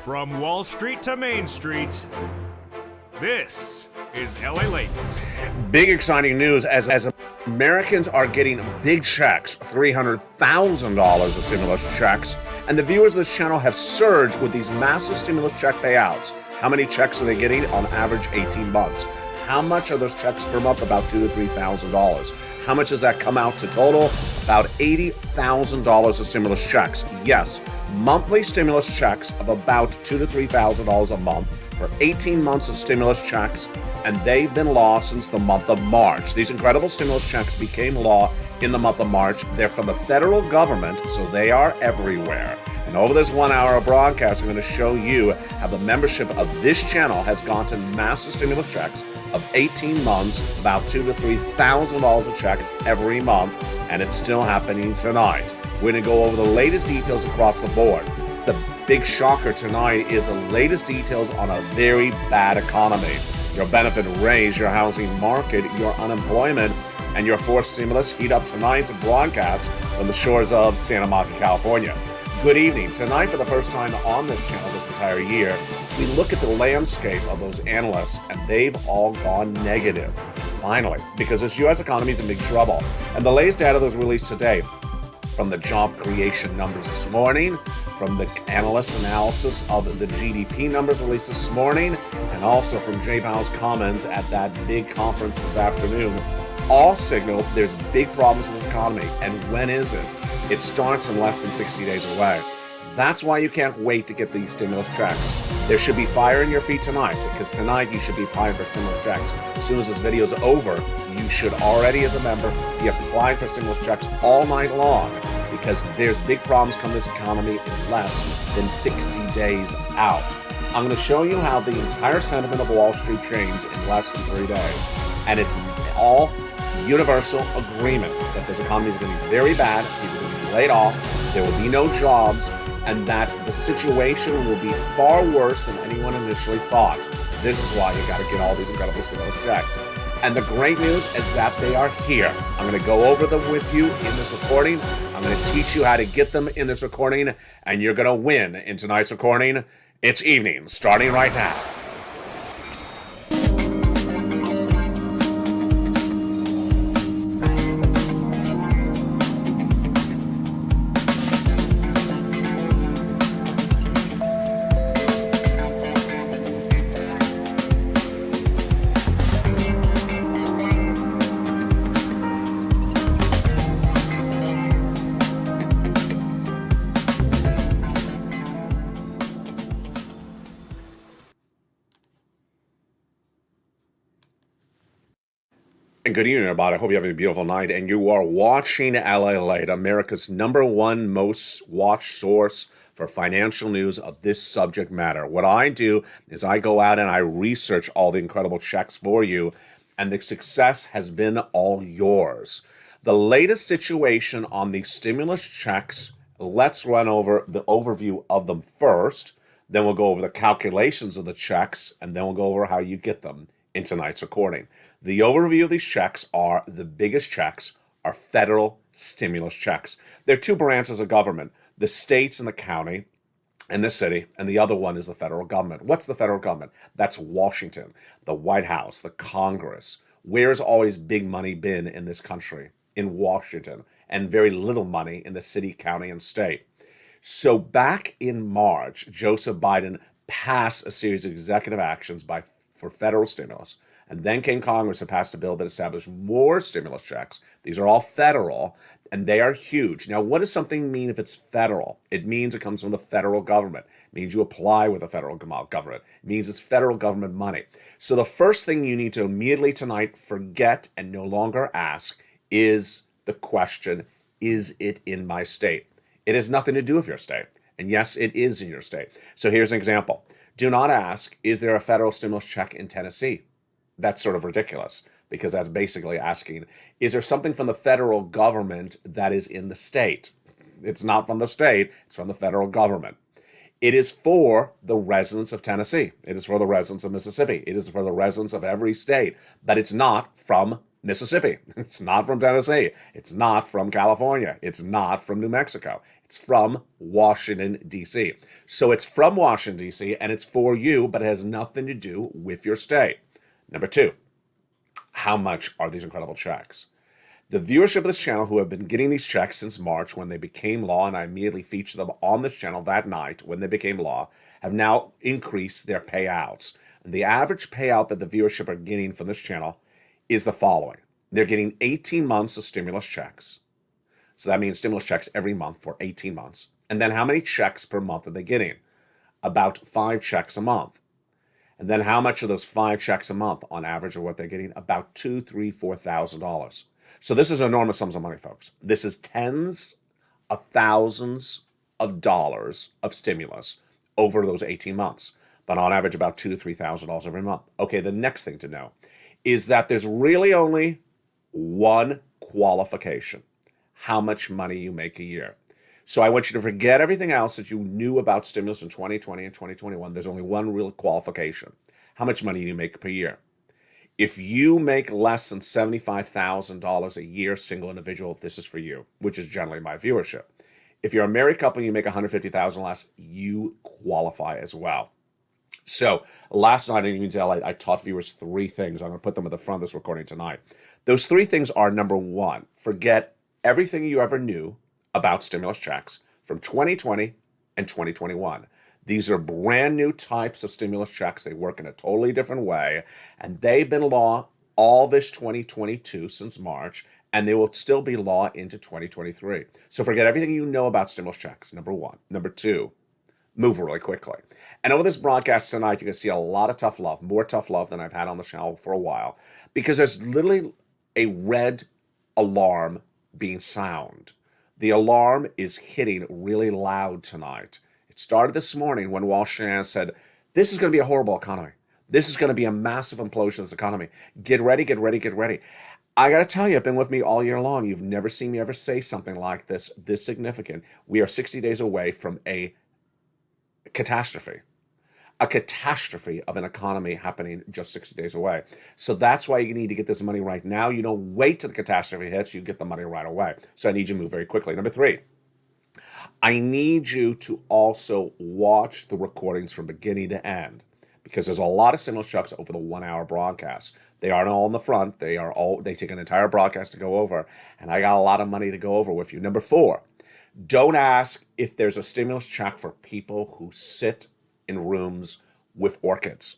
From Wall Street to Main Street, this is LALATE. Big exciting news as Americans are getting big checks, $300,000 of stimulus checks, and the viewers of this channel have surged with these massive stimulus check payouts. How many checks are they getting? On average, 18 months. How much are those checks per month? About $2,000 to $3,000. How much does that come out to total? About $80,000 of stimulus checks. Yes, monthly stimulus checks of about $2,000 to $3,000 a month for 18 months of stimulus checks, and they've been law since the month of March. These incredible stimulus checks became law in the month of March. They're from the federal government, so they are everywhere. And over this 1 hour of broadcast, I'm going to show you how the membership of this channel has gotten massive stimulus checks of 18 months, about $2,000 to $3,000 of checks every month, and it's still happening tonight. We're going to go over the latest details across the board. The big shocker tonight is the latest details on a very bad economy. Your benefit raise, your housing market, your unemployment, and your forced stimulus heat up tonight's broadcast from the shores of Santa Monica, California. Good evening. Tonight, for the first time on this channel this entire year, we look at the landscape of those analysts, and they've all gone negative. Finally, because this U.S. economy is in big trouble. And the latest data that was released today, from the job creation numbers this morning, from the analyst analysis of the GDP numbers released this morning, and also from Jay Powell's comments at that big conference this afternoon, all signal there's big problems with this economy. And when is it? It starts in less than 60 days away. That's why you can't wait to get these stimulus checks. There should be fire in your feet tonight, because tonight you should be applying for stimulus checks. As soon as this video is over, you should already, as a member, be applying for stimulus checks all night long, because there's big problems come this economy in less than 60 days out. I'm going to show you how the entire sentiment of Wall Street changed in less than 3 days. And it's all universal agreement that this economy is going to be very bad, people are going to be laid off, there will be no jobs, and that the situation will be far worse than anyone initially thought. This is why you got to get all these incredible stimulus checks. And the great news is that they are here. I'm going to go over them with you in this recording. I'm going to teach you how to get them in this recording, and you're going to win in tonight's recording. It's evening, starting right now. And good evening, everybody. I hope you're having a beautiful night. And you are watching LALATE, America's #1 most watched source for financial news of this subject matter. What I do is I go out and I research all the incredible checks for you, and the success has been all yours. The latest situation on the stimulus checks, let's run over the overview of them first. Then we'll go over the calculations of the checks, and then we'll go over how you get them in tonight's recording. The overview of these checks are the biggest checks are federal stimulus checks. There are two branches of government, the states and the county and the city, and the other one is the federal government. What's the federal government? That's Washington, the White House, the Congress. Where's always big money been in this country? In Washington, and very little money in the city, county, and state. So back in March, Joseph Biden passed a series of executive actions for federal stimulus. And then came Congress and passed a bill that established more stimulus checks. These are all federal, and they are huge. Now, what does something mean if it's federal? It means it comes from the federal government. It means you apply with the federal government. It means it's federal government money. So the first thing you need to immediately tonight forget and no longer ask is the question, is it in my state? It has nothing to do with your state. And yes, it is in your state. So here's an example. Do not ask, is there a federal stimulus check in Tennessee? That's sort of ridiculous, because that's basically asking, is there something from the federal government that is in the state? It's not from the state, it's from the federal government. It is for the residents of Tennessee. It is for the residents of Mississippi. It is for the residents of every state, but it's not from Mississippi. It's not from Tennessee. It's not from California. It's not from New Mexico. It's from Washington, D.C. So it's from Washington, D.C., and it's for you, but it has nothing to do with your state. Number two, how much are these incredible checks? The viewership of this channel who have been getting these checks since March when they became law, and I immediately featured them on this channel that night when they became law, have now increased their payouts. And the average payout that the viewership are getting from this channel is the following. They're getting 18 months of stimulus checks. So that means stimulus checks every month for 18 months. And then how many checks per month are they getting? About 5 checks a month. And then how much of those 5 checks a month on average are what they're getting? About $2,000, $3,000, $4,000. So this is enormous sums of money, folks. This is tens of thousands of dollars of stimulus over those 18 months. But on average, about $2,000 to $3,000 every month. Okay, the next thing to know is that there's really only one qualification: how much money you make a year. So I want you to forget everything else that you knew about stimulus in 2020 and 2021. There's only one real qualification: how much money you make per year. If you make less than $75,000 a year, single individual, this is for you, which is generally my viewership. If you're a married couple and you make $150,000 less, you qualify as well. So last night, I taught viewers 3 things. I'm going to put them at the front of this recording tonight. Those 3 things are: number 1, forget everything you ever knew about stimulus checks from 2020 and 2021. These are brand new types of stimulus checks. They work in a totally different way, and they've been law all this 2022 since March, and they will still be law into 2023. So forget everything you know about stimulus checks, number 1. Number 2, move really quickly. And over this broadcast tonight, you can see a lot of tough love, more tough love than I've had on the channel for a while, because there's literally a red alarm being sound. The alarm is hitting really loud tonight. It started this morning when Wall Street said, this is going to be a horrible economy. This is going to be a massive implosion of this economy. Get ready, get ready, get ready. I got to tell you, I've been with me all year long. You've never seen me ever say something like this significant. We are 60 days away from a catastrophe of an economy happening just 60 days away. So that's why you need to get this money right now. You don't wait till the catastrophe hits. You get the money right away. So I need you to move very quickly. Number 3, I need you to also watch the recordings from beginning to end, because there's a lot of stimulus checks over the 1-hour broadcast. They aren't all in the front. They take an entire broadcast to go over, and I got a lot of money to go over with you. Number 4, don't ask if there's a stimulus check for people who sit in rooms with orchids.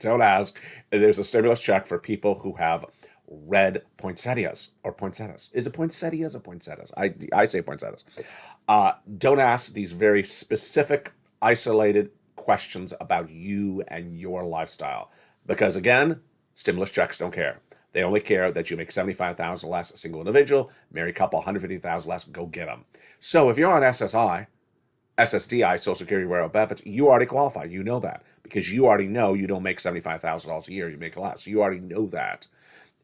Don't ask if there's a stimulus check for people who have red poinsettias or poinsettias. Is it poinsettias or poinsettias? I say poinsettias. Don't ask these very specific, isolated questions about you and your lifestyle, because again, stimulus checks don't care. They only care that you make $75,000 less, a single individual, married couple, $150,000 less. Go get them. So if you're on SSDI, Social Security Rural Benefits, you already qualify. You know that, because you already know you don't make $75,000 a year. You make less. You already know that.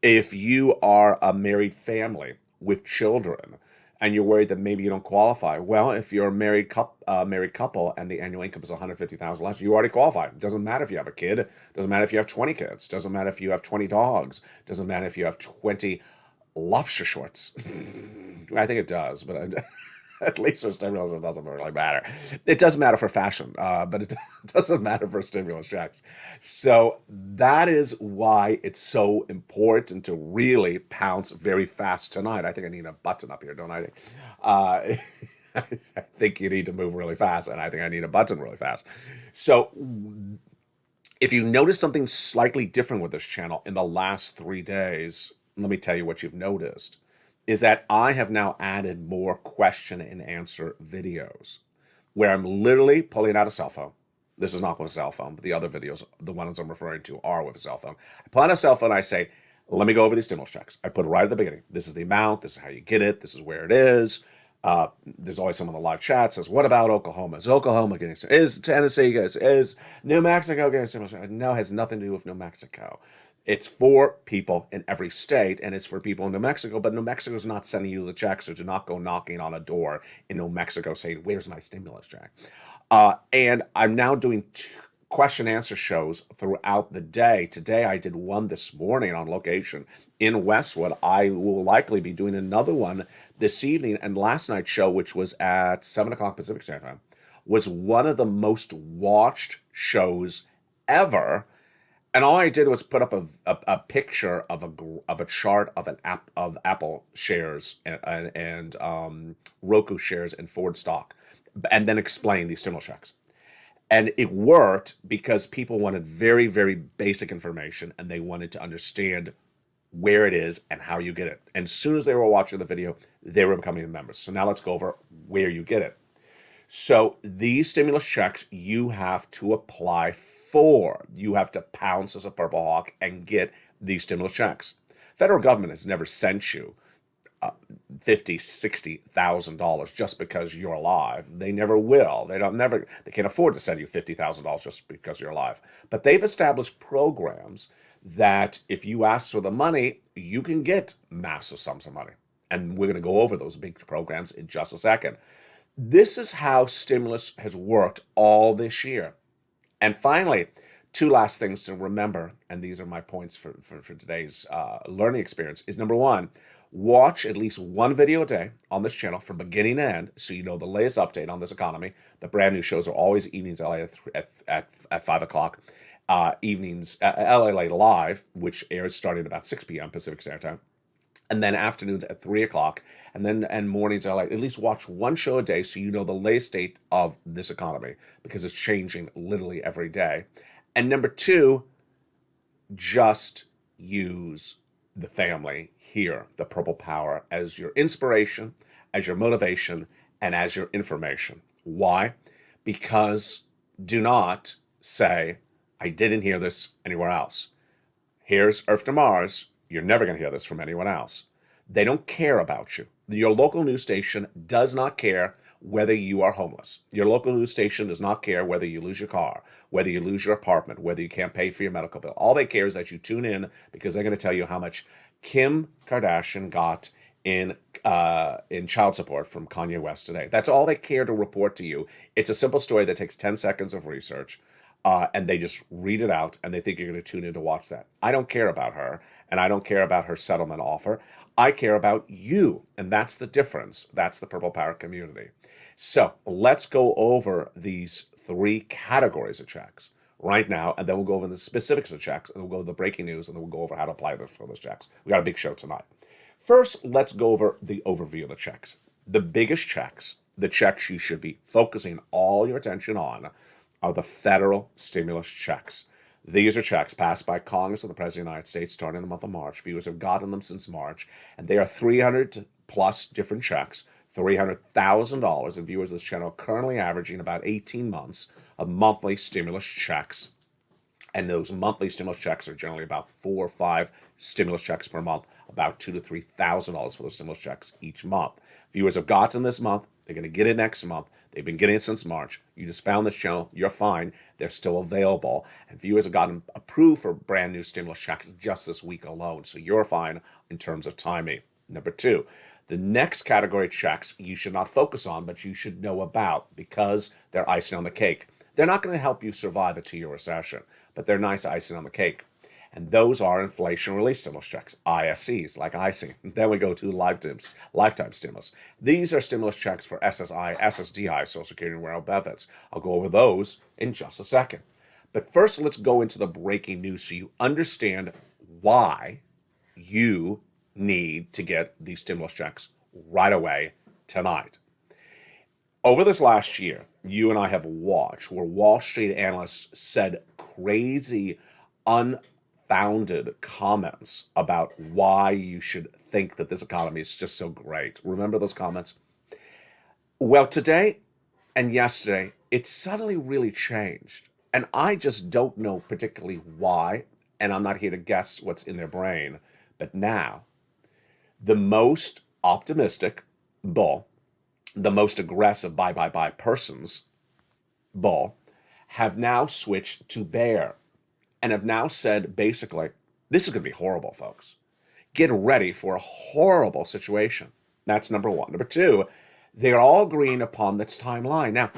If you are a married family with children and you're worried that maybe you don't qualify, well, if you're a married couple and the annual income is $150,000 less, you already qualify. It doesn't matter if you have a kid. It doesn't matter if you have 20 kids. It doesn't matter if you have 20 dogs. It doesn't matter if you have 20 lobster shorts. I think it does, but at least for stimulus, it doesn't really matter. It does matter for fashion, but it doesn't matter for stimulus checks. So that is why it's so important to really pounce very fast tonight. I think I need a button up here, don't I? I think you need to move really fast, and I think I need a button really fast. So if you notice something slightly different with this channel in the last 3 days, let me tell you what you've noticed, is that I have now added more question and answer videos where I'm literally pulling out a cell phone. This is not with a cell phone, but the other videos, the ones I'm referring to, are with a cell phone. I pull out a cell phone, I say, let me go over these stimulus checks. I put it right at the beginning. This is the amount, this is how you get it, this is where it is. There's always someone in the live chat says, what about Oklahoma? Is Oklahoma getting, is Tennessee, is New Mexico getting stimulus? No, it has nothing to do with New Mexico. It's for people in every state, and it's for people in New Mexico, but New Mexico is not sending you the check, so do not go knocking on a door in New Mexico saying, where's my stimulus check? And I'm now doing question answer shows throughout the day. Today I did one this morning on location in Westwood. I will likely be doing another one this evening. And last night's show, which was at 7 o'clock Pacific Standard Time, was one of the most watched shows ever. And all I did was put up a picture of a chart of Apple shares and Roku shares and Ford stock, and then explain these stimulus checks. And it worked because people wanted very, very basic information, and they wanted to understand where it is and how you get it. And as soon as they were watching the video, they were becoming members. So now let's go over where you get it. So these stimulus checks you have to apply for. You have to pounce as a purple hawk and get these stimulus checks. Federal government has never sent you $50,000, $60,000 just because you're alive. They never will. They can't afford to send you $50,000 just because you're alive. But they've established programs that if you ask for the money, you can get massive sums of money. And we're going to go over those big programs in just a second. This is how stimulus has worked all this year. And finally, two last things to remember, and these are my points for today's learning experience, is number one, watch at least one video a day on this channel from beginning to end so you know the latest update on this economy. The brand new shows are always evenings at 5 o'clock. Evenings, LALATE Live, which airs starting at about 6 p.m. Pacific Standard Time. And then afternoons at 3 o'clock, and mornings are like, at least watch one show a day so you know the latest state of this economy, because it's changing literally every day. And number two, just use the family here, the Purple Power, as your inspiration, as your motivation, and as your information. Why? Because do not say, I didn't hear this anywhere else. Here's Earth to Mars. You're never going to hear this from anyone else. They don't care about you. Your local news station does not care whether you are homeless. Your local news station does not care whether you lose your car, whether you lose your apartment, whether you can't pay for your medical bill. All they care is that you tune in because they're going to tell you how much Kim Kardashian got in child support from Kanye West today. That's all they care to report to you. It's a simple story that takes 10 seconds of research. And they just read it out, and they think you're going to tune in to watch that. I don't care about her, and I don't care about her settlement offer. I care about you, and that's the difference. That's the Purple Power community. So let's go over these three categories of checks right now, and then we'll go over the specifics of checks, and then we'll go over the breaking news, and then we'll go over how to apply for those checks. We got a big show tonight. First, let's go over the overview of the checks. The biggest checks, the checks you should be focusing all your attention on, are the federal stimulus checks. These are checks passed by Congress and the President of the United States starting in the month of March. Viewers have gotten them since March, and they are 300 plus different checks, $300,000, and viewers of this channel are currently averaging about 18 months of monthly stimulus checks. And those monthly stimulus checks are generally about 4 or 5 stimulus checks per month, about $2,000 to $3,000 for those stimulus checks each month. Viewers have gotten this month. They're going to get it next month. They've been getting it since March. You just found this channel. You're fine. They're still available. And viewers have gotten approved for brand new stimulus checks just this week alone. So you're fine in terms of timing. Number two, the next category of checks you should not focus on, but you should know about because they're icing on the cake. They're not going to help you survive a 2-year recession, but they're nice icing on the cake. And those are inflation relief stimulus checks, ISCs, like icing. Then we go to lifetime stimulus. These are stimulus checks for SSI, SSDI, Social Security and Rural Benefits. I'll go over those in just a second. But first, let's go into the breaking news so you understand why you need to get these stimulus checks right away tonight. Over this last year, you and I have watched where Wall Street analysts said crazy, unfounded comments about why you should think that this economy is just so great. Remember those comments? Well, today and yesterday, it suddenly really changed. And I just don't know particularly why, and I'm not here to guess what's in their brain. But now, the most optimistic bull, the most aggressive buy persons bull, have now switched to bear and have now said basically, this is going to be horrible, folks. Get ready for a horrible situation. That's number one. Number two, they're all agreeing upon this timeline. Now,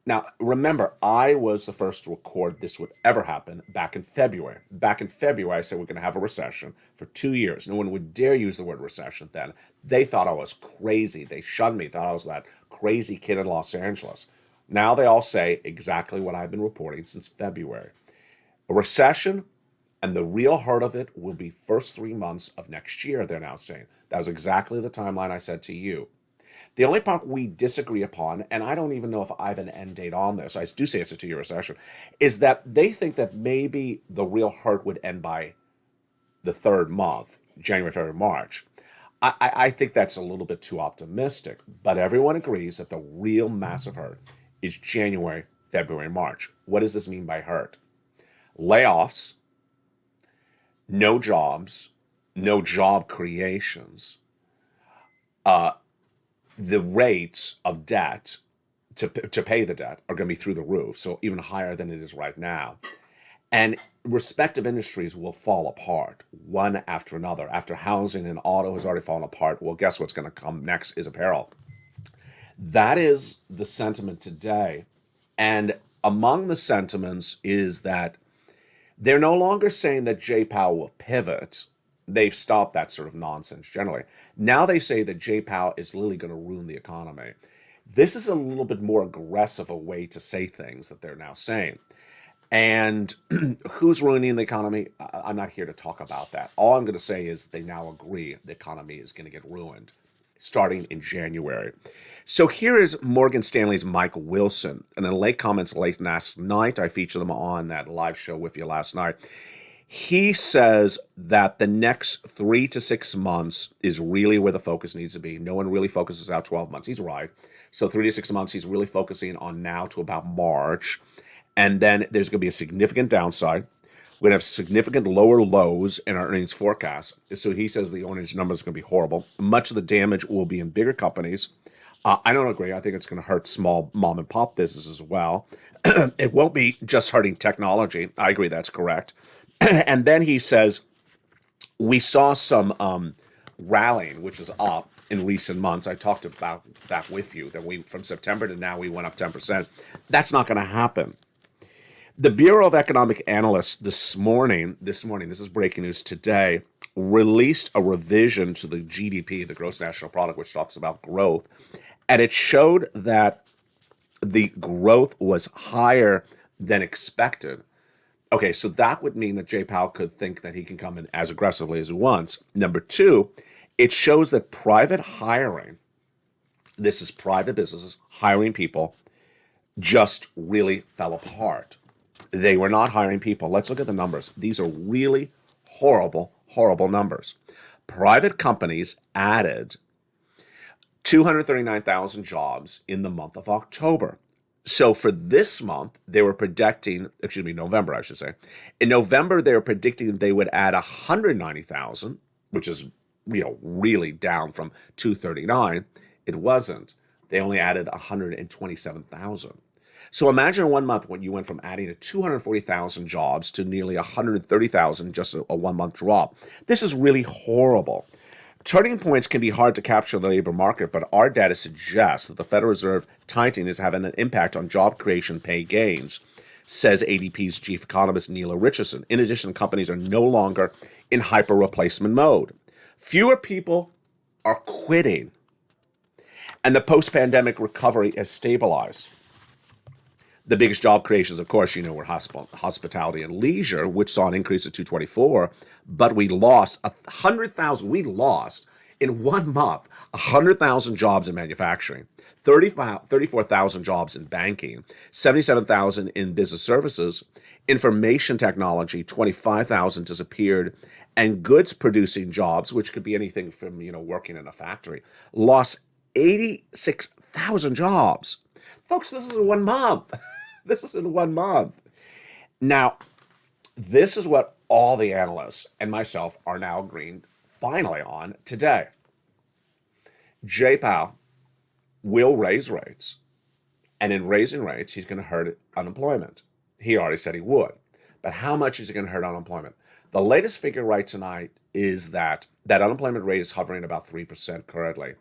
Now, remember, I was the first to record this would ever happen back in February. Back in February, I said we're going to have a recession for 2 years. No one would dare use the word recession then. They thought I was crazy. They shunned me, thought I was that crazy kid in Los Angeles. Now they all say exactly what I've been reporting since February. A recession, and the real heart of it will be first 3 months of next year, they're now saying. That was exactly the timeline I said to you. The only part we disagree upon, and I don't even know if I have an end date on this, I do say it's a 2-year recession, is that they think that maybe the real hurt would end by the third month, January, February, March. I think that's a little bit too optimistic, but everyone agrees that the real massive hurt is January, February, March. What does this mean by hurt? Layoffs, no jobs, no job creations, the rates of debt to pay the debt are going to be through the roof, so even higher than it is right now. And respective industries will fall apart one after another. After housing and auto has already fallen apart, well, guess what's going to come next is apparel. That is the sentiment today. And among the sentiments is that they're no longer saying that Jay Powell will pivot. They've stopped that sort of nonsense generally. Now they say that Jay Powell is literally going to ruin the economy. This is a little bit more aggressive a way to say things that they're now saying. And who's ruining the economy? I'm not here to talk about that. All I'm going to say is they now agree the economy is going to get ruined starting in January. So here is Morgan Stanley's Mike Wilson. And in late comments late last night, I featured them on that live show with you last night. He says that the next 3 to 6 months is really where the focus needs to be. No one really focuses out 12 months. He's right. So 3 to 6 months, he's really focusing on now to about March. And then there's going to be a significant downside. We're going to have significant lower lows in our earnings forecast. So he says the earnings numbers are going to be horrible. Much of the damage will be in bigger companies. I don't agree. I think it's going to hurt small mom and pop businesses as well. It won't be just hurting technology. I agree, that's correct. And then he says, we saw some rallying, which is up in recent months. I talked about that with you, that we from September to now we went up 10%. That's not going to happen. The Bureau of Economic Analysts this morning, this is breaking news today, released a revision to the GDP, the gross national product, which talks about growth. And it showed that the growth was higher than expected. Okay, so that would mean that Jay Powell could think that he can come in as aggressively as he wants. Number two, it shows that private hiring, this is private businesses hiring people, just really fell apart. They were not hiring people. Let's look at the numbers. These are really horrible, horrible numbers. Private companies added 239,000 jobs in the month of October. So for this month, they were predicting, November, I should say. In November, they were predicting they would add 190,000, which is, really down from 239. It wasn't. They only added 127,000. So imagine 1 month when you went from adding to 240,000 jobs to nearly 130,000, just a 1 month drop. This is really horrible. Turning points can be hard to capture in the labor market, but our data suggests that the Federal Reserve tightening is having an impact on job creation pay gains, says ADP's chief economist Neela Richardson. In addition, companies are no longer in hyper replacement mode. Fewer people are quitting, and the post-pandemic recovery has stabilized. The biggest job creations, of course, were hospitality and leisure, which saw an increase of 224, but we lost 100,000. We lost in 1 month 100,000 jobs in manufacturing, 34,000 jobs in banking, 77,000 in business services, information technology, 25,000 disappeared, and goods producing jobs, which could be anything from working in a factory, lost 86,000 jobs. Folks, this is in 1 month. This is in 1 month. Now, this is what all the analysts and myself are now agreeing finally on today. Jay Powell will raise rates, and in raising rates, he's going to hurt unemployment. He already said he would. But how much is he going to hurt unemployment? The latest figure right tonight is that unemployment rate is hovering about 3% currently.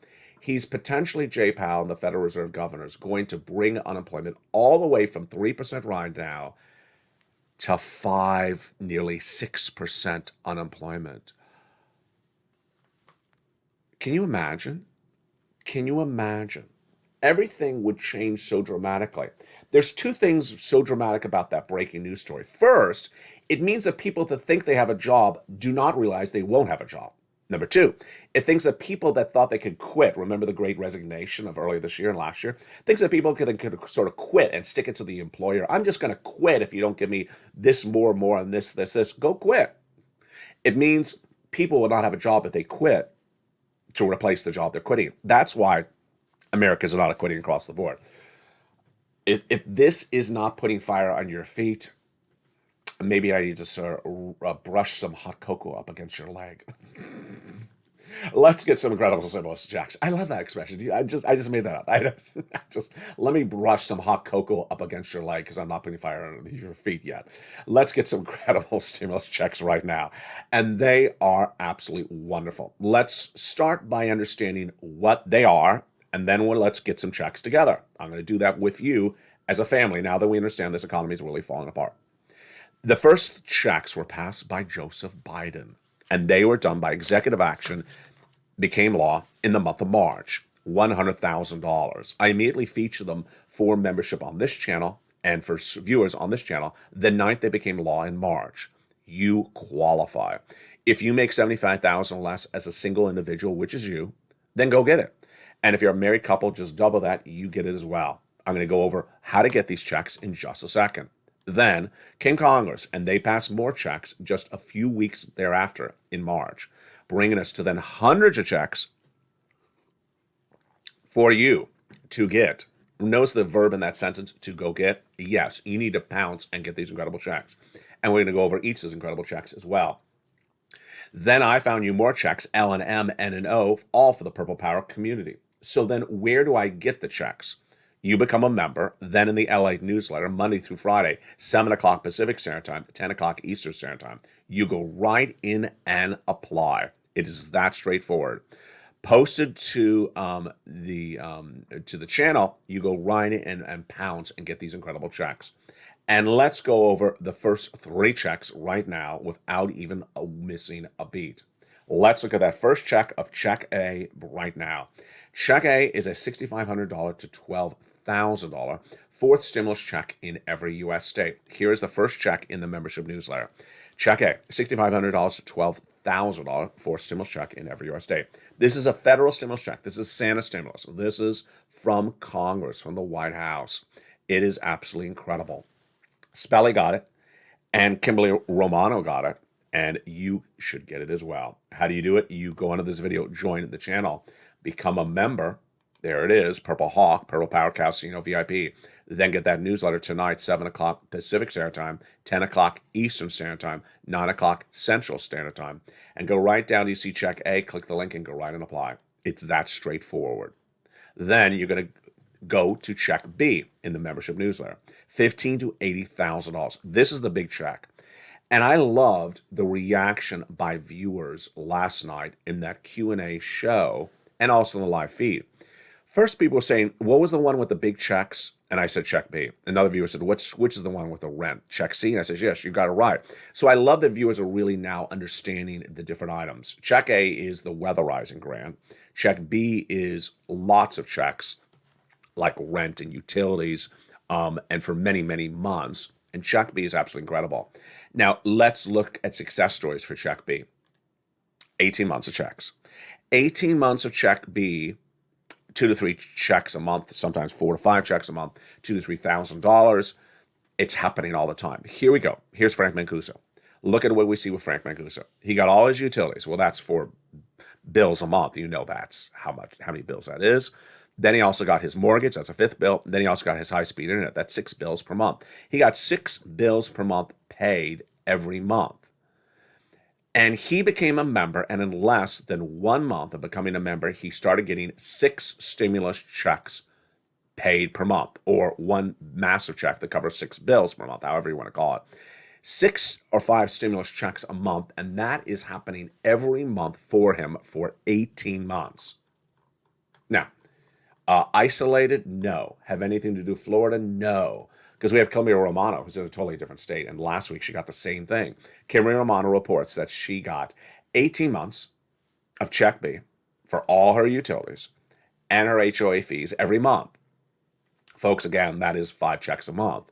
He's potentially, Jay Powell and the Federal Reserve governors, going to bring unemployment all the way from 3% right now to 5, nearly 6% unemployment. Can you imagine? Can you imagine? Everything would change so dramatically. There's two things so dramatic about that breaking news story. First, it means that people that think they have a job do not realize they won't have a job. Number two, it thinks that people that thought they could quit, remember the great resignation of earlier this year and last year, thinks that people could sort of quit and stick it to the employer. I'm just going to quit if you don't give me this more, and this. Go quit. It means people will not have a job if they quit to replace the job they're quitting. That's why Americans are not quitting across the board. If this is not putting fire on your feet, maybe I need to brush some hot cocoa up against your leg. Let's get some incredible stimulus checks. I love that expression. I just made that up. Let me brush some hot cocoa up against your leg because I'm not putting fire on your feet yet. Let's get some incredible stimulus checks right now. And they are absolutely wonderful. Let's start by understanding what they are, and then let's get some checks together. I'm going to do that with you as a family now that we understand this economy is really falling apart. The first checks were passed by Joseph Biden, and they were done by executive action, became law in the month of March, $100,000. I immediately featured them for membership on this channel and for viewers on this channel the night they became law in March. You qualify. If you make $75,000 less as a single individual, which is you, then go get it. And if you're a married couple, just double that, you get it as well. I'm going to go over how to get these checks in just a second. Then came Congress, and they passed more checks just a few weeks thereafter in March, bringing us to then hundreds of checks for you to get. Notice the verb in that sentence, to go get. Yes, you need to pounce and get these incredible checks. And we're going to go over each of those incredible checks as well. Then I found you more checks, L and M, N and O, all for the Purple Power community. So then where do I get the checks? You become a member, then in the LA newsletter, Monday through Friday, 7 o'clock Pacific Standard Time, 10 o'clock Eastern Standard Time. You go right in and apply. It is that straightforward. Posted to the channel, you go right in and pounce and get these incredible checks. And let's go over the first 3 checks right now without even missing a beat. Let's look at that first check of Check A right now. Check A is a $6,500 to $12,000 fourth stimulus check in every U.S. state. Here is the first check in the membership newsletter. Check A, $6,500 to $12,000 fourth stimulus check in every U.S. state. This is a federal stimulus check. This is Santa stimulus. This is from Congress, from the White House. It is absolutely incredible. Spelly got it, and Kimberly Romano got it, and you should get it as well. How do you do it? You go under this video, join the channel, become a member. There it is, Purple Hawk, Purple Power Casino VIP. Then get that newsletter tonight, 7 o'clock Pacific Standard Time, 10 o'clock Eastern Standard Time, 9 o'clock Central Standard Time. And go right down, you see Check A, click the link and go right and apply. It's that straightforward. Then you're going to go to Check B in the membership newsletter, $15,000 to $80,000. This is the big check. And I loved the reaction by viewers last night in that Q&A show and also in the live feed. First, people were saying, what was the one with the big checks? And I said, Check B. Another viewer said, which is the one with the rent? Check C? And I said, yes, you got it right. So I love that viewers are really now understanding the different items. Check A is the weatherizing grant. Check B is lots of checks like rent and utilities, and for many, many months. And Check B is absolutely incredible. Now, let's look at success stories for Check B. 18 months of checks. 18 months of Check B, 2 to 3 checks a month, sometimes 4 to 5 checks a month, $2,000 to $3,000. It's happening all the time. Here we go. Here's Frank Mancuso. Look at what we see with Frank Mancuso. He got all his utilities. Well, that's 4 bills a month. You know that's how many bills that is. Then he also got his mortgage. That's a 5th bill. Then he also got his high-speed internet. That's 6 bills per month. He got 6 bills per month paid every month. And he became a member, and in less than 1 month of becoming a member, he started getting 6 stimulus checks paid per month, or one massive check that covers 6 bills per month, however you want to call it. 6 or 5 stimulus checks a month, and that is happening every month for him for 18 months. Now, isolated? No. Have anything to do with Florida? No. Because we have Camila Romano, who's in a totally different state. And last week she got the same thing. Camila Romano reports that she got 18 months of Check B for all her utilities and her HOA fees every month. Folks, again, that is 5 checks a month.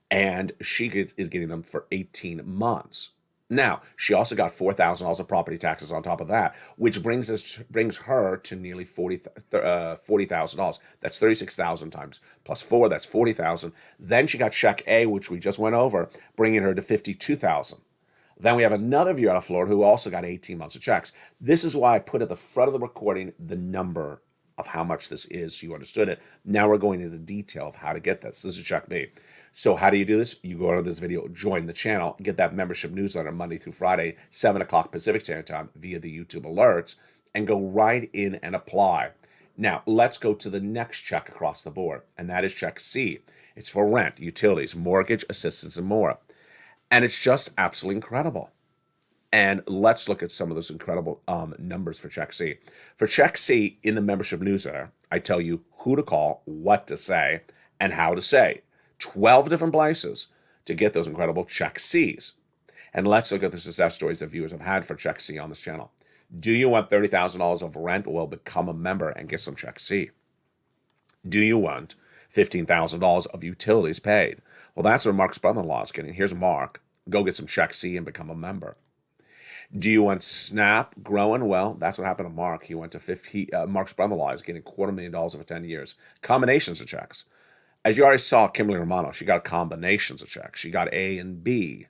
And she is getting them for 18 months. Now, she also got $4,000 of property taxes on top of that, which brings her to nearly $40,000. That's $36,000 times plus 4. That's $40,000. Then she got Check A, which we just went over, bringing her to $52,000. Then we have another viewer out of Florida who also got 18 months of checks. This is why I put at the front of the recording the number of how much this is, so you understood it. Now we're going into the detail of how to get this. This is Check B. So how do you do this? You go to this video, join the channel, get that membership newsletter Monday through Friday, 7 o'clock Pacific Standard Time via the YouTube alerts, and go right in and apply. Now, let's go to the next check across the board, and that is Check C. It's for rent, utilities, mortgage, assistance, and more. And it's just absolutely incredible. And let's look at some of those incredible numbers for Check C. For Check C, in the membership newsletter, I tell you who to call, what to say, and how to say. 12 different places to get those incredible Check Cs. And let's look at the success stories that viewers have had for Check C on this channel. Do you want $30,000 of rent? Well, become a member and get some Check C. Do you want $15,000 of utilities paid? Well, that's what Mark's brother-in-law is getting. Here's Mark. Go get some Check C and become a member. Do you want SNAP growing? Well, that's what happened to Mark. He went to Mark's brother-in-law is getting $250,000 over 10 years. Combinations of checks. As you already saw, Kimberly Romano, she got combinations of checks. She got A and B.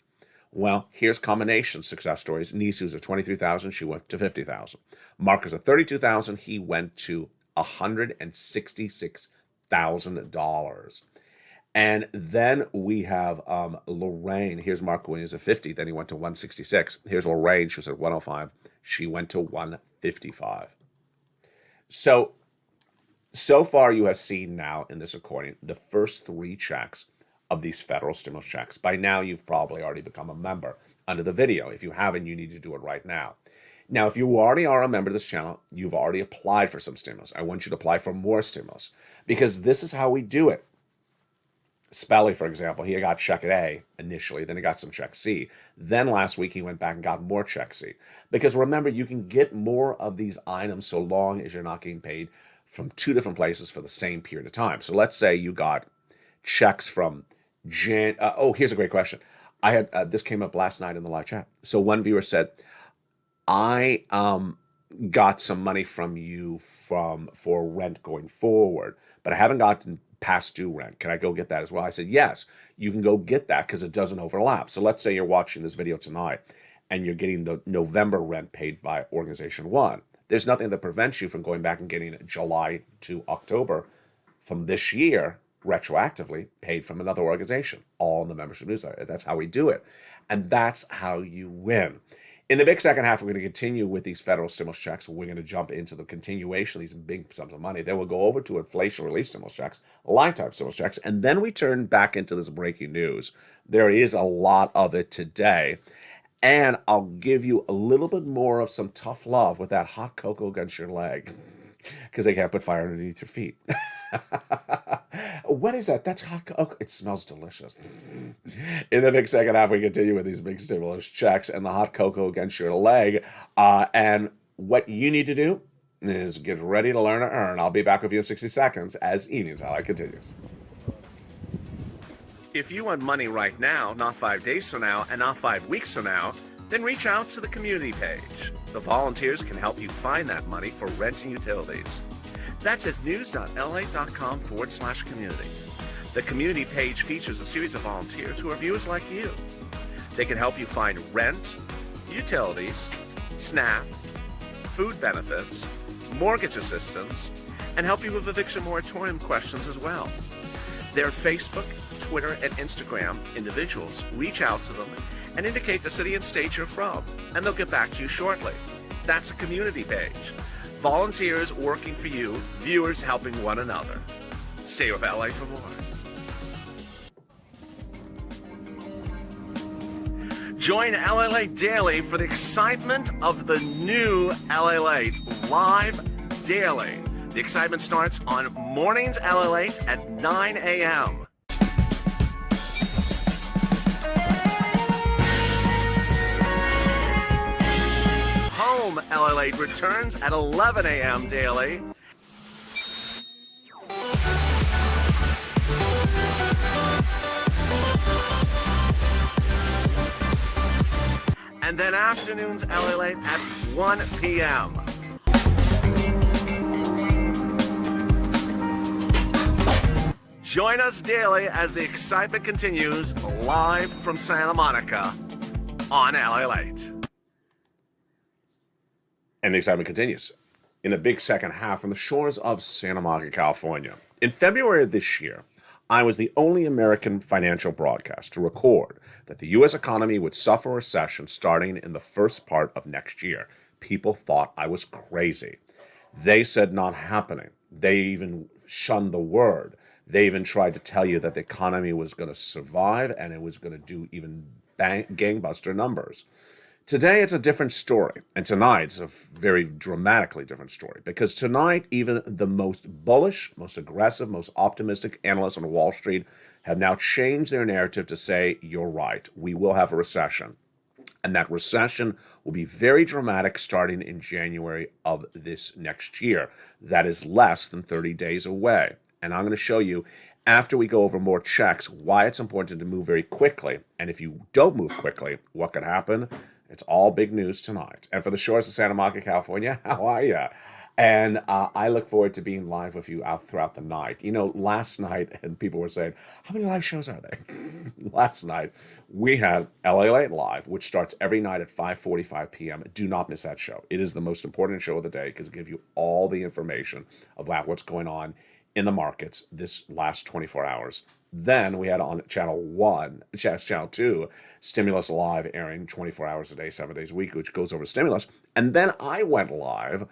Well, here's combination success stories. Niece, who's at $23,000, she went to $50,000. Mark is at $32,000. He went to $166,000. And then we have Lorraine. Here's Mark when he was at 50. Then he went to 166. Here's Lorraine. She was at 105. She went to 155. So far, you have seen now in this recording the first 3 checks of these federal stimulus checks. By now, you've probably already become a member under the video. If you haven't, you need to do it right now. Now, if you already are a member of this channel, you've already applied for some stimulus. I want you to apply for more stimulus because this is how we do it. Spelly, for example, he got Check A initially, then he got some Check C. Then last week he went back and got more Check C. Because remember, you can get more of these items so long as you're not getting paid from 2 different places for the same period of time. So let's say you got checks from here's a great question. I had this came up last night in the live chat. So one viewer said, I got some money from you for rent going forward, but I haven't gotten past due rent. Can I go get that as well? I said, yes, you can go get that because it doesn't overlap. So let's say you're watching this video tonight and you're getting the November rent paid by Organization 1. There's nothing that prevents you from going back and getting July to October from this year retroactively paid from another organization, all in the membership newsletter. That's how we do it. And that's how you win. In the big second half, we're going to continue with these federal stimulus checks. We're going to jump into the continuation of these big sums of money. Then we'll go over to inflation relief stimulus checks, lifetime stimulus checks, and then we turn back into this breaking news. There is a lot of it today. And I'll give you a little bit more of some tough love with that hot cocoa against your leg because they can't put fire underneath your feet. What is that? That's hot cocoa. It smells delicious. In the big second half, we continue with these big stimulus checks and the hot cocoa against your leg. And what you need to do is get ready to learn to earn. I'll be back with you in 60 seconds as Evenings Highlight continues. If you want money right now, not 5 days from now, and not 5 weeks from now, then reach out to the community page. The volunteers can help you find that money for rent and utilities. That's at news.la.com/community. The community page features a series of volunteers who are viewers like you. They can help you find rent, utilities, SNAP, food benefits, mortgage assistance, and help you with eviction moratorium questions as well. Their Facebook, Twitter, and Instagram individuals reach out to them and indicate the city and state you're from, and they'll get back to you shortly. That's a community page. Volunteers working for you, viewers helping one another. Stay with LA for more. Join LALATE Daily for the excitement of the new LALATE live daily The excitement starts on mornings LALATE at 9 a.m. Home LALATE returns at 11 a.m. daily. And then afternoons LALATE at 1 p.m. Join us daily as the excitement continues live from Santa Monica on LALATE. And the excitement continues in a big second half from the shores of Santa Monica, California. In February of this year, I was the only American financial broadcast to record that the U.S. economy would suffer a recession starting in the first part of next year. People thought I was crazy. They said not happening. They even shunned the word. They even tried to tell you that the economy was going to survive and it was going to do even gangbuster numbers. Today, it's a different story. And tonight, it's a very dramatically different story. Because tonight, even the most bullish, most aggressive, most optimistic analysts on Wall Street have now changed their narrative to say, you're right, we will have a recession. And that recession will be very dramatic starting in January of this next year. That is less than 30 days away. And I'm going to show you, after we go over more checks, why it's important to move very quickly. And if you don't move quickly, what could happen? It's all big news tonight. And for the shores of Santa Monica, California, how are you? And I look forward to being live with you out throughout the night. You know, last night, and people were saying, how many live shows are there? Last night, we had LALATE Live, which starts every night at 5:45 p.m. Do not miss that show. It is the most important show of the day because it gives you all the information about what's going on in the markets this last 24 hours. Then we had on Channel 2, Stimulus Live, airing 24 hours a day, 7 days a week, which goes over stimulus. And then I went live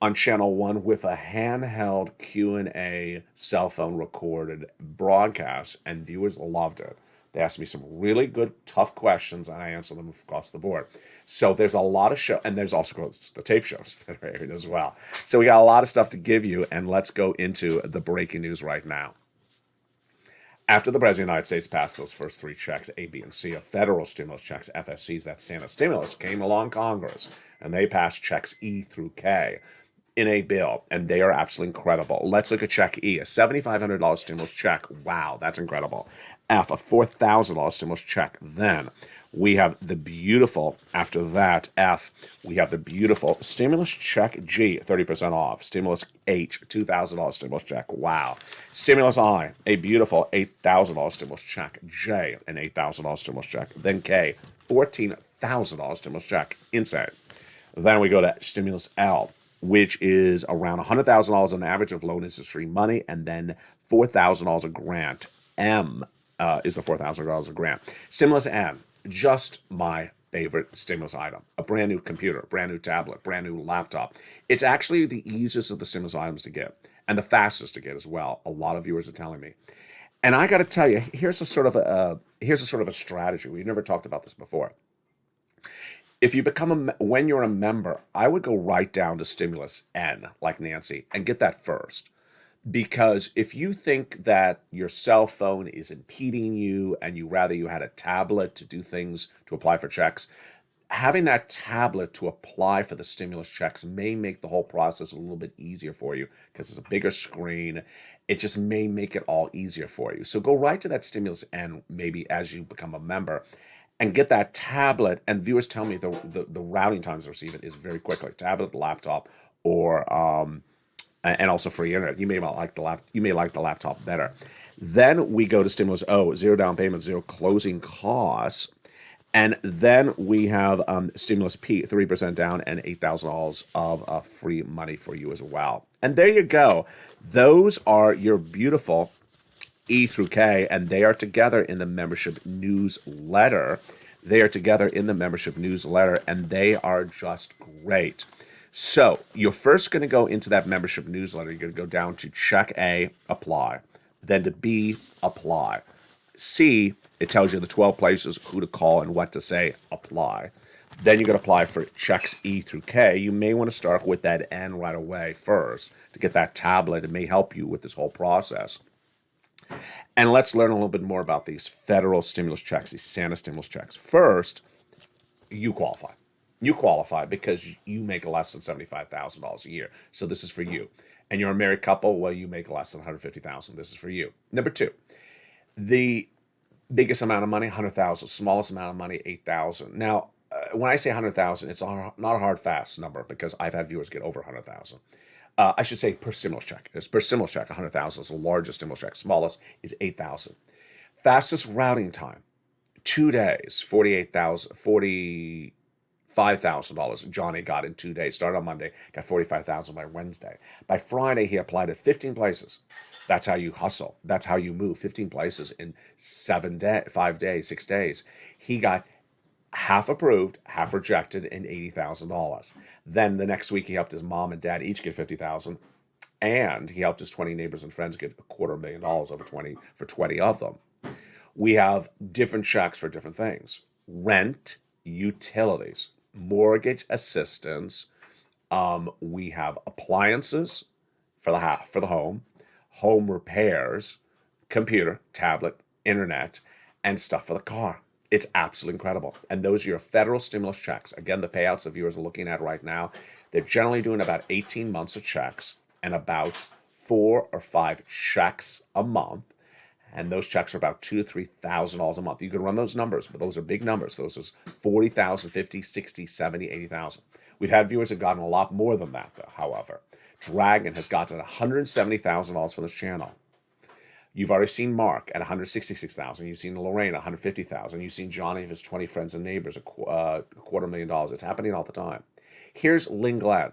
on Channel 1 with a handheld Q&A cell phone recorded broadcast, and viewers loved it. They asked me some really good, tough questions, and I answered them across the board. So there's a lot of show, and there's also the tape shows that are airing as well. So we got a lot of stuff to give you, and let's go into the breaking news right now. After the President of the United States passed those first three checks, A, B, and C, of federal stimulus checks, FSCs, that's Santa stimulus, came along Congress, and they passed checks E through K in a bill, and they are absolutely incredible. Let's look at check E, a $7,500 stimulus check. Wow, that's incredible. F, a $4,000 stimulus check. Then we have the beautiful, after that, F, we have the beautiful stimulus check G, 30% off. Stimulus H, $2,000 stimulus check. Wow. Stimulus I, a beautiful $8,000 stimulus check. J, an $8,000 stimulus check. Then K, $14,000 stimulus check. Insane. Then we go to stimulus L, which is around $100,000 on average of loan interest-free money, and then $4,000 a grant. M is the $4,000 a grant. Stimulus N, just my favorite stimulus item. A brand new computer, brand new tablet, brand new laptop. It's actually the easiest of the stimulus items to get, and the fastest to get as well. A lot of viewers are telling me. And I got to tell you, here's a sort of a strategy. We've never talked about this before. If you when you're a member, I would go right down to stimulus N, like Nancy, and get that first. Because if you think that your cell phone is impeding you and you had a tablet to do things, to apply for checks, having that tablet to apply for the stimulus checks may make the whole process a little bit easier for you because it's a bigger screen. It just may make it all easier for you. So go right to that stimulus N, maybe as you become a member, and get that tablet. And viewers tell me the routing times to receive it is very quickly. Tablet, laptop, or and also free internet. You may like the laptop better. Then we go to stimulus O, zero down payment, zero closing costs. And then we have stimulus P, 3% down and $8,000 of free money for you as well. And there you go. Those are your beautiful E through K, and they are together in the membership newsletter. They are together in the membership newsletter, and they are just great. So you're first going to go into that membership newsletter. You're going to go down to check A, apply. Then to B, apply. C, it tells you the 12 places, who to call and what to say, apply. Then you're going to apply for checks E through K. You may want to start with that N right away first to get that tablet. It may help you with this whole process. And let's learn a little bit more about these federal stimulus checks, these Santa stimulus checks. First, you qualify. You qualify because you make less than $75,000 a year. So this is for you. And you're a married couple, well, you make less than $150,000. This is for you. Number two, the biggest amount of money, $100,000. Smallest amount of money, $8,000. Now, when I say $100,000, it's not a hard, fast number because I've had viewers get over $100,000. I should say per stimulus check. It's per stimulus check, $100,000 is the largest stimulus check. Smallest is $8,000. Fastest routing time, 2 days, $45,000. Johnny got in 2 days. Started on Monday, got $45,000 by Wednesday. By Friday, he applied at 15 places. That's how you hustle. That's how you move. 15 places in 5 days, 6 days. He got half approved, half rejected, and $80,000. Then the next week, he helped his mom and dad each get $50,000, and he helped his 20 neighbors and friends get $250,000 over 20 of them. We have different checks for different things: rent, utilities, mortgage assistance. We have appliances for the home repairs, computer, tablet, internet, and stuff for the car. It's absolutely incredible. And those are your federal stimulus checks. Again, the payouts the viewers are looking at right now, they're generally doing about 18 months of checks and about 4 or 5 checks a month. And those checks are about $2,000 to $3,000 a month. You can run those numbers, but those are big numbers. Those is $40,000, $50,000, $60,000, $70,000, $80,000. We've had viewers that have gotten a lot more than that, though, however. Dragon has gotten $170,000 from this channel. You've already seen Mark at $166,000. You've seen Lorraine at $150,000. You've seen Johnny and his 20 friends and neighbors $250,000. It's happening all the time. Here's Lynn Glenn.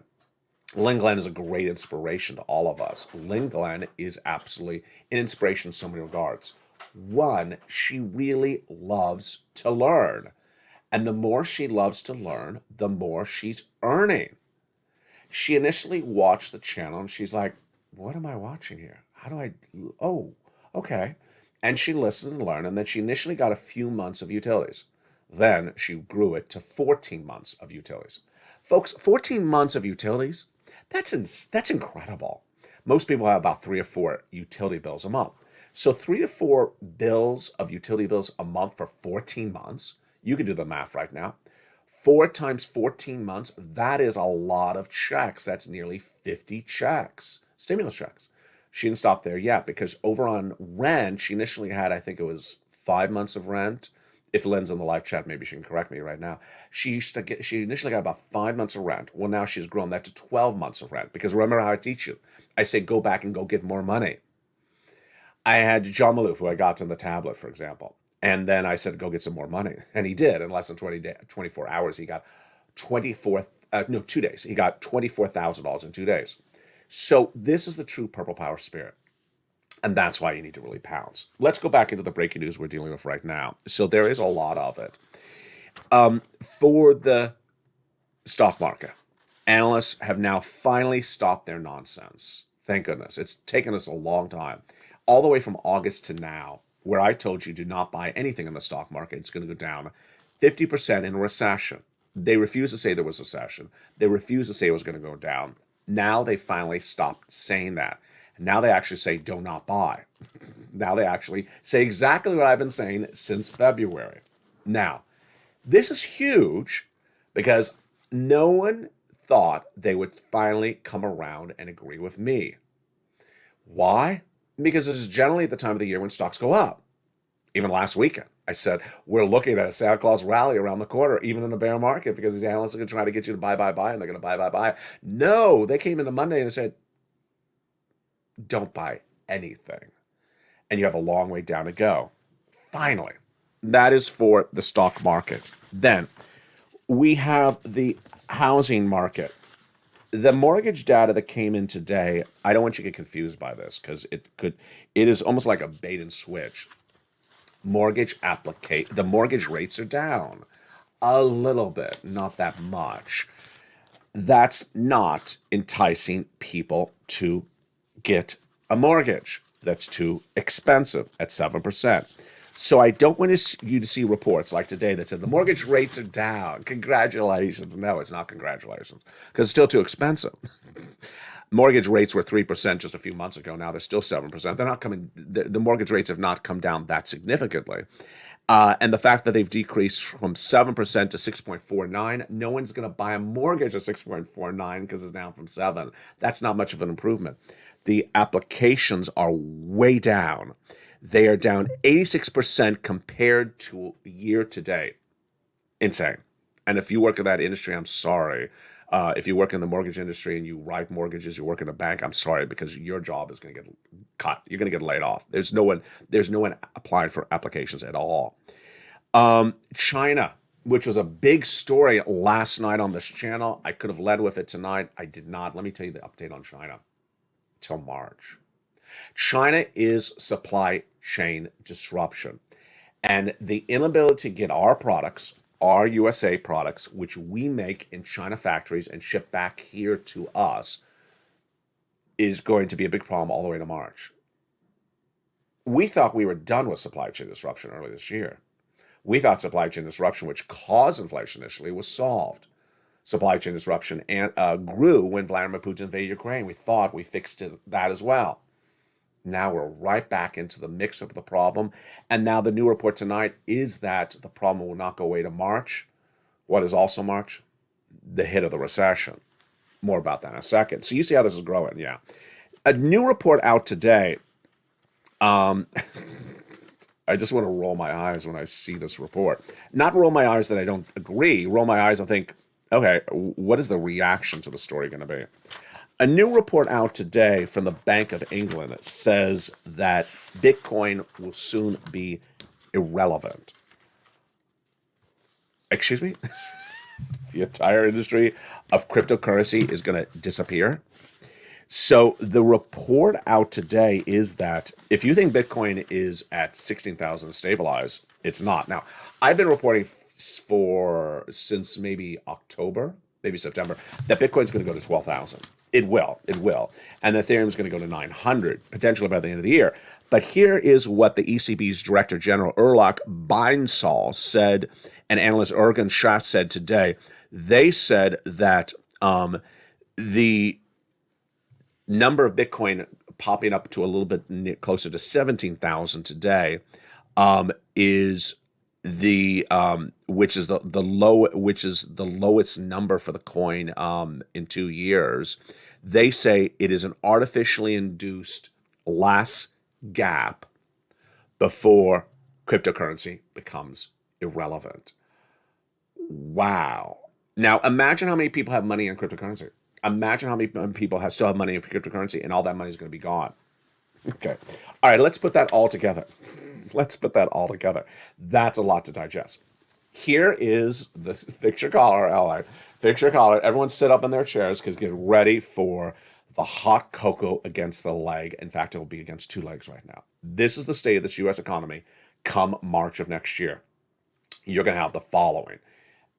Lynn Glenn is a great inspiration to all of us. Lynn Glenn is absolutely an inspiration in so many regards. One, she really loves to learn. And the more she loves to learn, the more she's earning. She initially watched the channel and she's like, what am I watching here? Oh, okay. And she listened and learned, and then she initially got a few months of utilities. Then she grew it to 14 months of utilities. Folks, 14 months of utilities, that's incredible. Most people have about 3 or 4 utility bills a month. So 3 to 4 utility bills a month for 14 months. You can do the math right now. 4 times 14 months, that is a lot of checks. That's nearly 50 checks, stimulus checks. She didn't stop there yet because over on rent, she initially had, I think it was 5 months of rent. If Lynn's in the live chat, maybe she can correct me right now. She initially got about 5 months of rent. Well, now she's grown that to 12 months of rent because remember how I teach you. I say go back and go get more money. I had John Maloof, who I got on the tablet, for example. And then I said, go get some more money. And he did. In less than 24 hours, he got 2 days. He got $24,000 in 2 days. So this is the true Purple Power spirit. And that's why you need to really pounce. Let's go back into the breaking news we're dealing with right now. So there is a lot of it. For the stock market, analysts have now finally stopped their nonsense. Thank goodness. It's taken us a long time. All the way from August to now, where I told you do not buy anything in the stock market. It's going to go down 50% in a recession. They refused to say there was a recession. They refused to say it was going to go down. Now they finally stopped saying that. Now they actually say do not buy. Now they actually say exactly what I've been saying since February. Now, this is huge because no one thought they would finally come around and agree with me. Why? Because this is generally the time of the year when stocks go up. Even last weekend, I said, we're looking at a Santa Claus rally around the corner, even in the bear market, because these analysts are going to try to get you to buy, and they're going to buy. No, they came into Monday and said, don't buy anything. And you have a long way down to go. Finally, that is for the stock market. Then we have the housing market. The mortgage data that came in today, I don't want you to get confused by this because it is almost like a bait and switch. The mortgage rates are down a little bit, not that much. That's not enticing people to get a mortgage. That's too expensive at 7%. So I don't want you to see reports like today that said the mortgage rates are down. Congratulations. No, it's not congratulations because it's still too expensive. Mortgage rates were 3% just a few months ago. Now they're still 7%. They're not coming, the mortgage rates have not come down that significantly. And the fact that they've decreased from 7% to 6.49, no one's going to buy a mortgage at 6.49 because it's down from 7. That's not much of an improvement. The applications are way down. They are down 86% compared to year to date. Insane. And if you work in that industry, I'm sorry. If you work in the mortgage industry and you write mortgages, you work in a bank, I'm sorry, because your job is going to get cut. You're going to get laid off. There's no one applying for applications at all. China, which was a big story last night on this channel. I could have led with it tonight. I did not. Let me tell you the update on China till March. China is supply chain disruption. And the inability to get our products, our USA products, which we make in China factories and ship back here to us, is going to be a big problem all the way to March. We thought we were done with supply chain disruption early this year. We thought supply chain disruption, which caused inflation initially, was solved. Supply chain disruption grew when Vladimir Putin invaded Ukraine. We thought we fixed that as well. Now we're right back into the mix of the problem. And now the new report tonight is that the problem will not go away to March. What is also March? The hit of the recession. More about that in a second. So you see how this is growing, yeah. A new report out today. I just want to roll my eyes when I see this report. Not roll my eyes that I don't agree. Roll my eyes and think, okay, what is the reaction to the story going to be? A new report out today from the Bank of England says that Bitcoin will soon be irrelevant. Excuse me? The entire industry of cryptocurrency is going to disappear. So the report out today is that if you think Bitcoin is at 16,000 stabilized, it's not. Now, I've been reporting since maybe October, maybe September, that Bitcoin's going to go to 12,000. It will. And Ethereum is going to go to 900, potentially by the end of the year. But here is what the ECB's Director General Erlock Beinsall said, and analyst Ergen Shah said today. They said that the number of Bitcoin popping up to a little bit closer to 17,000 today is the which is the lowest number for the coin in 2 years. They say it is an artificially induced last gap before cryptocurrency becomes irrelevant. Wow. Now imagine how many people have money in cryptocurrency. Imagine how many people still have money in cryptocurrency, and all that money is going to be gone. Okay. All right, let's put that all together. That's a lot to digest. Here is the fix your collar, ally. Fix your collar. Everyone sit up in their chairs because get ready for the hot cocoa against the leg. In fact, it will be against two legs right now. This is the state of this U.S. economy come March of next year. You're going to have the following.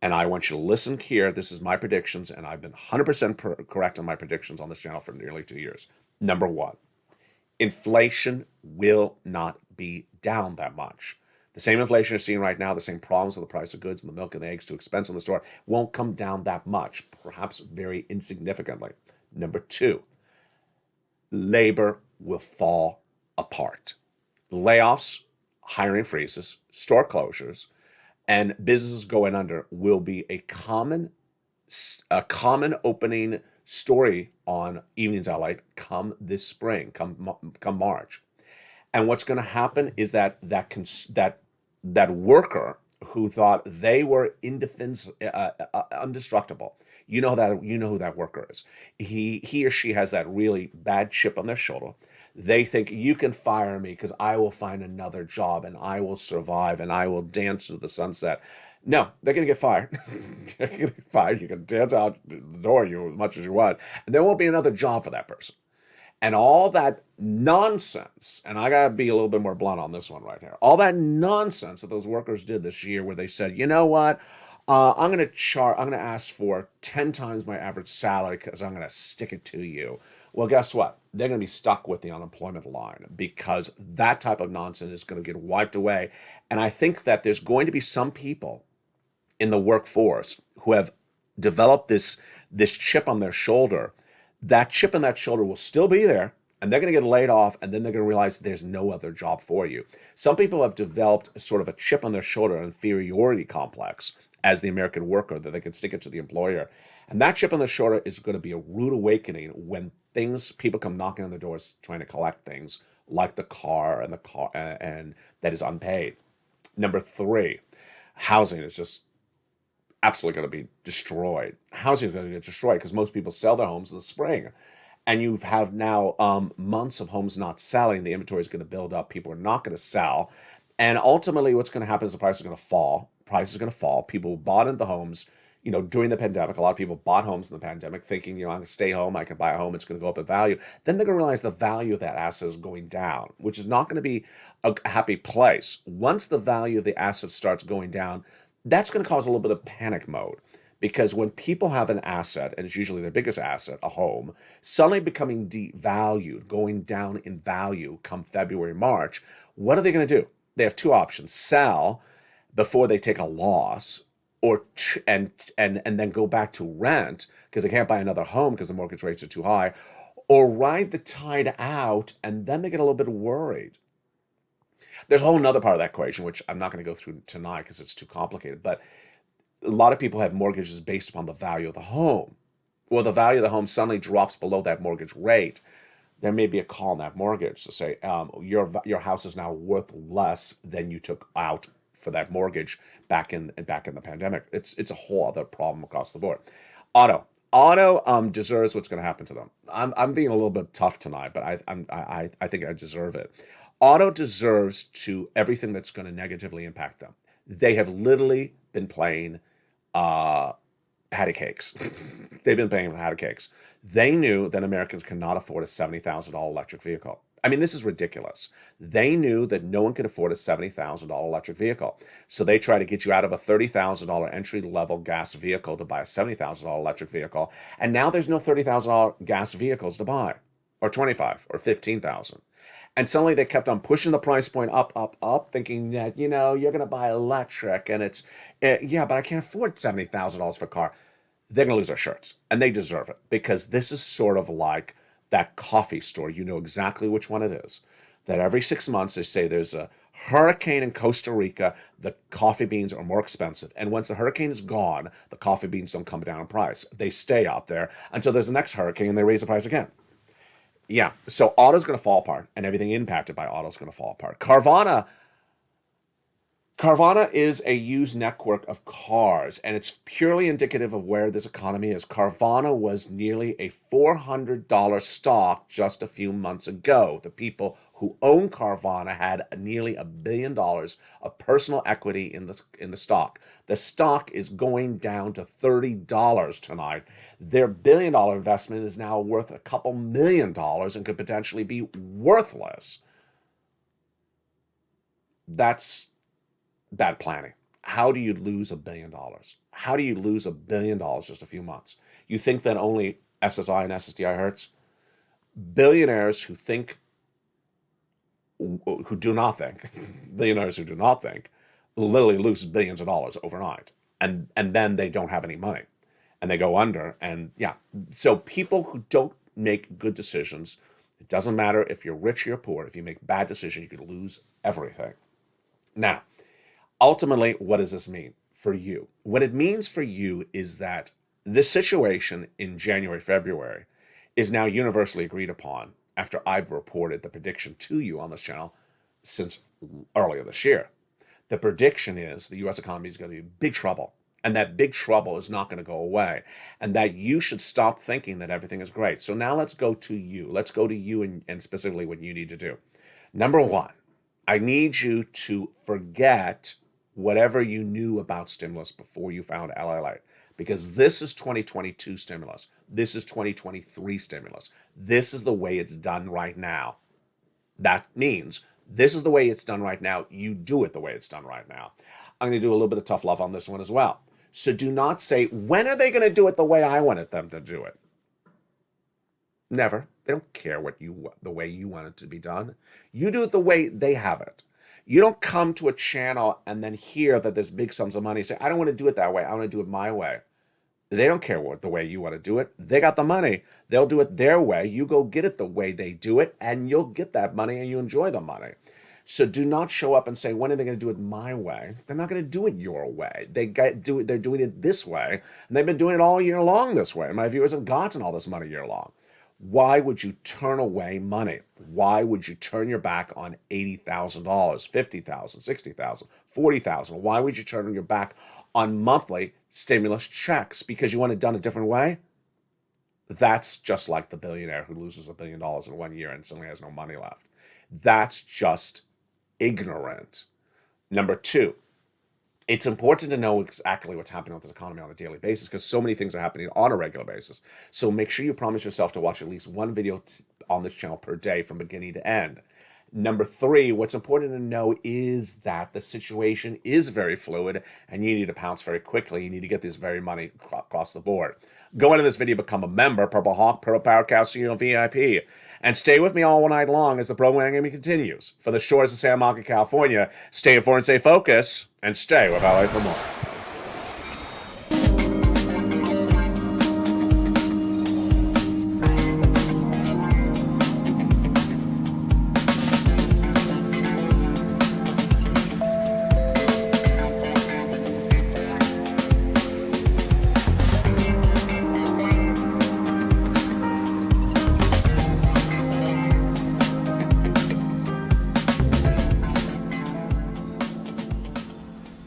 And I want you to listen here. This is my predictions, and I've been 100% correct on my predictions on this channel for nearly 2 years. Number one, inflation will not be down that much. The same inflation you're seeing right now, the same problems with the price of goods and the milk and the eggs too expensive in the store, won't come down that much, perhaps very insignificantly. Number two, labor will fall apart. Layoffs, hiring freezes, store closures, and businesses going under will be a common opening story on Evenings LA come this spring, come March. And what's going to happen is that worker who thought they were indestructible. You know who that worker is. He or she has that really bad chip on their shoulder. They think you can fire me because I will find another job and I will survive and I will dance to the sunset. No, they're going to get fired. You're going to get fired. You can dance out the door as much as you want, and there won't be another job for that person. And all that nonsense, and I got to be a little bit more blunt on this one right here, all that nonsense that those workers did this year where they said, you know what, I'm going to ask for 10 times my average salary because I'm going to stick it to you. Well, guess what? They're going to be stuck with the unemployment line because that type of nonsense is going to get wiped away. And I think that there's going to be some people in the workforce who have developed this chip on their shoulder. That chip on that shoulder will still be there, and they're going to get laid off, and then they're going to realize there's no other job for you. Some people have developed a sort of a chip on their shoulder, an inferiority complex as the American worker that they can stick it to the employer. And that chip on the shoulder is going to be a rude awakening when people come knocking on the doors trying to collect things like the car and that is unpaid. Number three, housing is just absolutely going to be destroyed. Housing is going to get destroyed because most people sell their homes in the spring. And you have now months of homes not selling. The inventory is going to build up. People are not going to sell. And ultimately, what's going to happen is the price is going to fall. Price is going to fall. People who bought into homes, during the pandemic, a lot of people bought homes in the pandemic thinking, I'm going to stay home. I can buy a home. It's going to go up in value. Then they're going to realize the value of that asset is going down, which is not going to be a happy place. Once the value of the asset starts going down, that's going to cause a little bit of panic mode. Because when people have an asset, and it's usually their biggest asset, a home, suddenly becoming devalued, going down in value come February, March, what are they going to do? They have two options: sell before they take a loss, and then go back to rent because they can't buy another home because the mortgage rates are too high, or ride the tide out, and then they get a little bit worried. There's a whole nother part of that equation, which I'm not going to go through tonight because it's too complicated, but a lot of people have mortgages based upon the value of the home. Well, the value of the home suddenly drops below that mortgage rate. There may be a call on that mortgage to say your house is now worth less than you took out for that mortgage back in the pandemic. It's a whole other problem across the board. Auto deserves what's going to happen to them. I'm being a little bit tough tonight, but I think I deserve it. Auto deserves to everything that's going to negatively impact them. They have literally been playing patty cakes. They've been paying patty cakes. They knew that Americans cannot afford a $70,000 electric vehicle. I mean, this is ridiculous. They knew that no one could afford a $70,000 electric vehicle. So they try to get you out of a $30,000 entry-level gas vehicle to buy a $70,000 electric vehicle. And now there's no $30,000 gas vehicles to buy, or $25,000 or $15,000. And suddenly they kept on pushing the price point up, thinking that, you're going to buy electric, and but I can't afford $70,000 for a car. They're going to lose their shirts, and they deserve it, because this is sort of like that coffee store. You know exactly which one it is. That every 6 months they say there's a hurricane in Costa Rica, the coffee beans are more expensive. And once the hurricane is gone, the coffee beans don't come down in price. They stay up there until there's the next hurricane, and they raise the price again. Yeah, so auto's going to fall apart, and everything impacted by auto's going to fall apart. Carvana is a used network of cars, and it's purely indicative of where this economy is. Carvana was nearly a $400 stock just a few months ago. The people who own Carvana had nearly $1 billion of personal equity in the stock. The stock is going down to $30 tonight. Their $1 billion investment is now worth a couple $1 million and could potentially be worthless. That's bad planning. How do you lose $1 billion? How do you lose $1 billion just a few months? You think that only SSI and SSDI hurts? Billionaires who do not think, literally lose billions of dollars overnight. And then they don't have any money. And they go under. And yeah, so people who don't make good decisions, it doesn't matter if you're rich or you're poor, if you make bad decisions, you can lose everything. Now, ultimately, what does this mean for you? What it means for you is that this situation in January, February is now universally agreed upon after I've reported the prediction to you on this channel since earlier this year. The prediction is the U.S. economy is going to be in big trouble, and that big trouble is not going to go away, and that you should stop thinking that everything is great. So now let's go to you. Let's go to you and specifically what you need to do. Number one, I need you to forget whatever you knew about stimulus before you found LALATE, because this is 2022 stimulus. This is 2023 stimulus. This is the way it's done right now. That means this is the way it's done right now. You do it the way it's done right now. I'm going to do a little bit of tough love on this one as well. So do not say, when are they going to do it the way I wanted them to do it? Never. They don't care the way you want it to be done. You do it the way they have it. You don't come to a channel and then hear that there's big sums of money and say, I don't want to do it that way. I want to do it my way. They don't care the way you want to do it. They got the money. They'll do it their way. You go get it the way they do it, and you'll get that money and you enjoy the money. So do not show up and say, when are they going to do it my way? They're not going to do it your way. They're doing it this way, and they've been doing it all year long this way. My viewers have gotten all this money year long. Why would you turn away money? Why would you turn your back on $80,000, $50,000, $60,000, $40,000? Why would you turn your back on monthly stimulus checks? Because you want it done a different way? That's just like the billionaire who loses $1 billion in 1 year and suddenly has no money left. That's just ignorant. Number two, it's important to know exactly what's happening with this economy on a daily basis because so many things are happening on a regular basis. So make sure you promise yourself to watch at least one video on this channel per day from beginning to end. Number three, what's important to know is that the situation is very fluid and you need to pounce very quickly. You need to get this very money across the board. Go into this video, become a member, Purple Hawk, Purple Power Cow, VIP, and stay with me all night long as the programming continues. For the shores of San Marcos, California, stay informed, stay focused, and stay with LA for more.